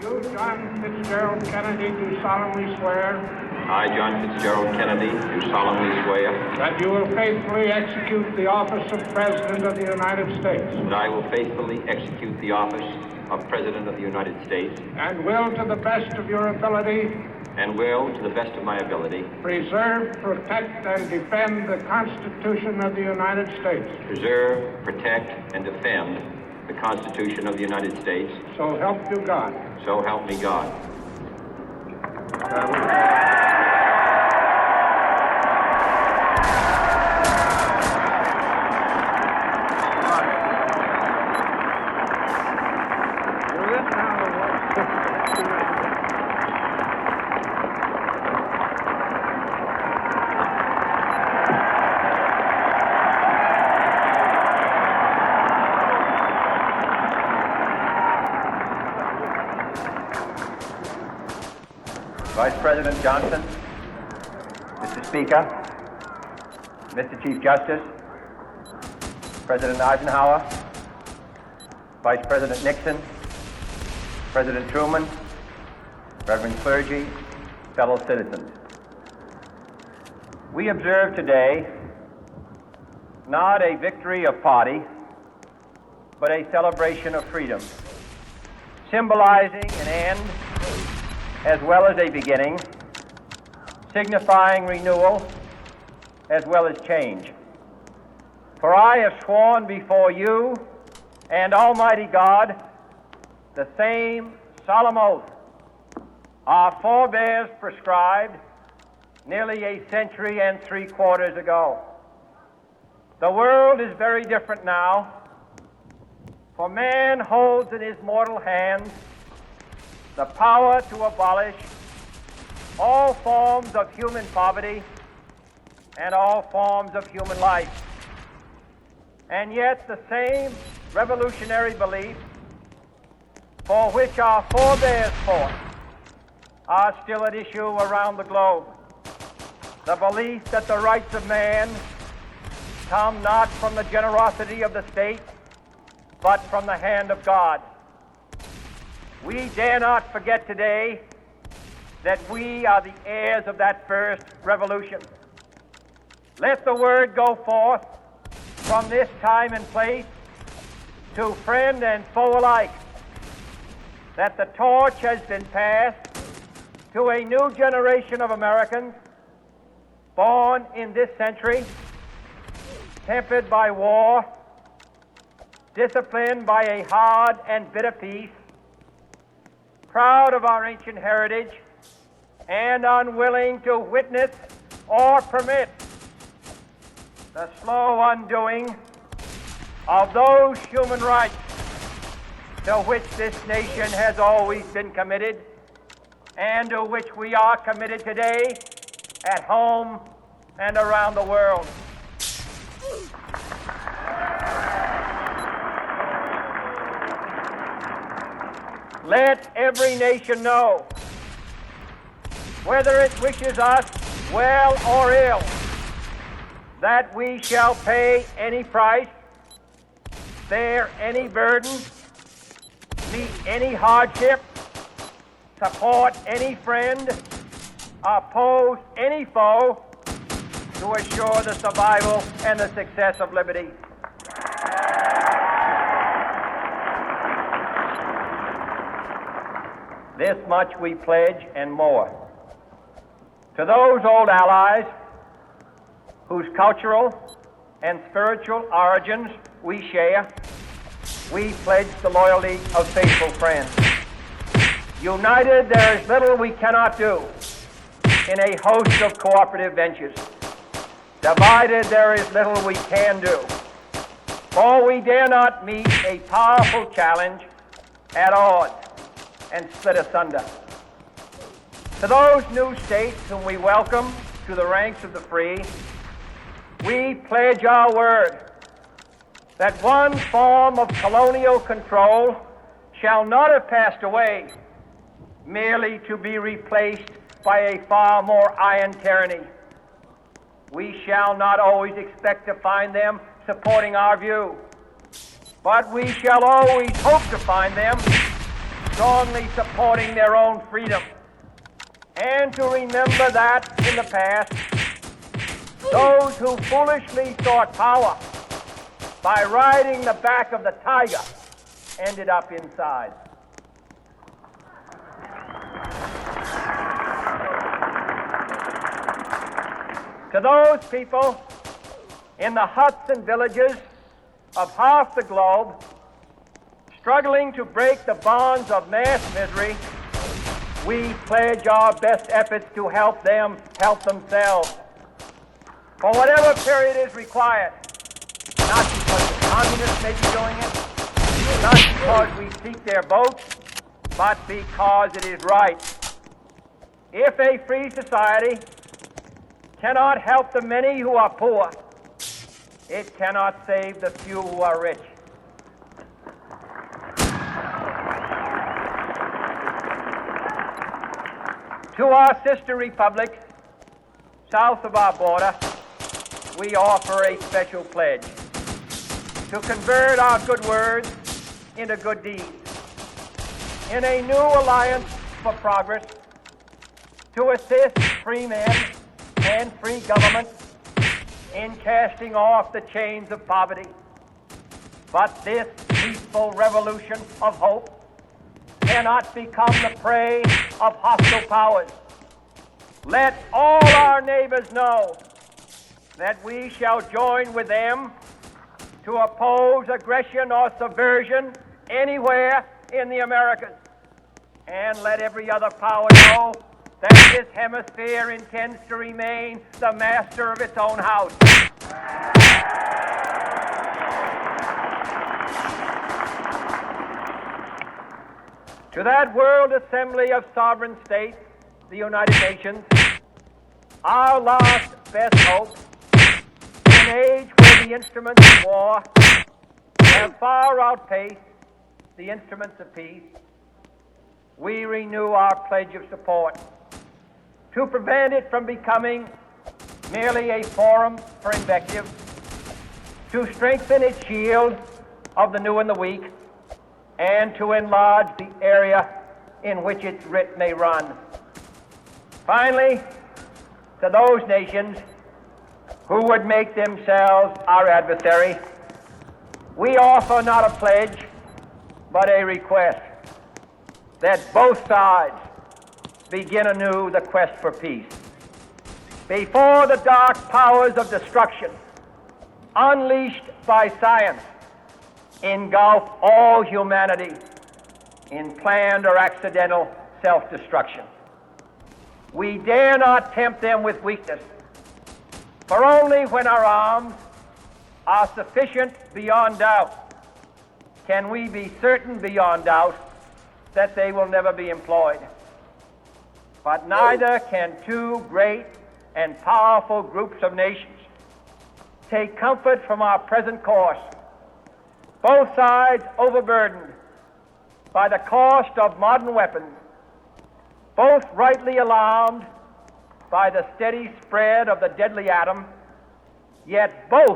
You, John Fitzgerald Kennedy, do solemnly swear. I, John Fitzgerald Kennedy, do solemnly swear. That you will faithfully execute the office of President of the United States. That I will faithfully execute the office of President of the United States. And will, to the best of your ability, and will, to the best of my ability, preserve, protect, and defend the Constitution of the United States. Preserve, protect, and defend the Constitution of the United States. So help you God. So help me God. Vice President Johnson, Mr. Speaker, Mr. Chief Justice, President Eisenhower, Vice President Nixon, President Truman, Reverend clergy, fellow citizens. We observe today not a victory of party, but a celebration of freedom, symbolizing an end as well as a beginning, signifying renewal as well as change. For I have sworn before you and Almighty God the same solemn oath our forebears prescribed nearly a century and 3/4 ago. The world is very different now, for man holds in his mortal hands the power to abolish all forms of human poverty and all forms of human life. And yet the same revolutionary beliefs for which our forebears fought are still at issue around the globe. The belief that the rights of man come not from the generosity of the state, but from the hand of God. We dare not forget today that we are the heirs of that first revolution. Let the word go forth from this time and place to friend and foe alike that the torch has been passed to a new generation of Americans born in this century, tempered by war, disciplined by a hard and bitter peace, proud of our ancient heritage, and unwilling to witness or permit the slow undoing of those human rights to which this nation has always been committed and to which we are committed today at home and around the world. Let every nation know, whether it wishes us well or ill, that we shall pay any price, bear any burden, meet any hardship, support any friend, oppose any foe to assure the survival and the success of liberty. This much we pledge and more. To those old allies whose cultural and spiritual origins we share, we pledge the loyalty of faithful friends. United, there is little we cannot do in a host of cooperative ventures. Divided, there is little we can do, for we dare not meet a powerful challenge at odds and split asunder. To those new states whom we welcome to the ranks of the free, we pledge our word that one form of colonial control shall not have passed away, merely to be replaced by a far more iron tyranny. We shall not always expect to find them supporting our view, but we shall always hope to find them strongly supporting their own freedom, and to remember that in the past, those who foolishly sought power by riding the back of the tiger ended up inside. To those people in the huts and villages of half the globe struggling to break the bonds of mass misery, we pledge our best efforts to help them help themselves for whatever period is required, not because the communists may be doing it, not because we seek their votes, but because it is right. If a free society cannot help the many who are poor, it cannot save the few who are rich. To our sister republics south of our border, we offer a special pledge to convert our good words into good deeds, in a new alliance for progress, to assist free men and free government in casting off the chains of poverty. But this peaceful revolution of hope cannot become the prey of hostile powers. Let all our neighbors know that we shall join with them to oppose aggression or subversion anywhere in the Americas. And let every other power know that this hemisphere intends to remain the master of its own house. To that World Assembly of Sovereign States, the United Nations, our last best hope, in an age where the instruments of war have far outpaced the instruments of peace, we renew our pledge of support to prevent it from becoming merely a forum for invective, to strengthen its shield of the new and the weak, and to enlarge the area in which its writ may run. Finally, to those nations who would make themselves our adversary, we offer not a pledge, but a request that both sides begin anew the quest for peace. Before the dark powers of destruction, unleashed by science, engulf all humanity in planned or accidental self-destruction, we dare not tempt them with weakness, for only when our arms are sufficient beyond doubt can we be certain beyond doubt that they will never be employed. But neither can two great and powerful groups of nations take comfort from our present course, both sides overburdened by the cost of modern weapons, both rightly alarmed by the steady spread of the deadly atom, yet both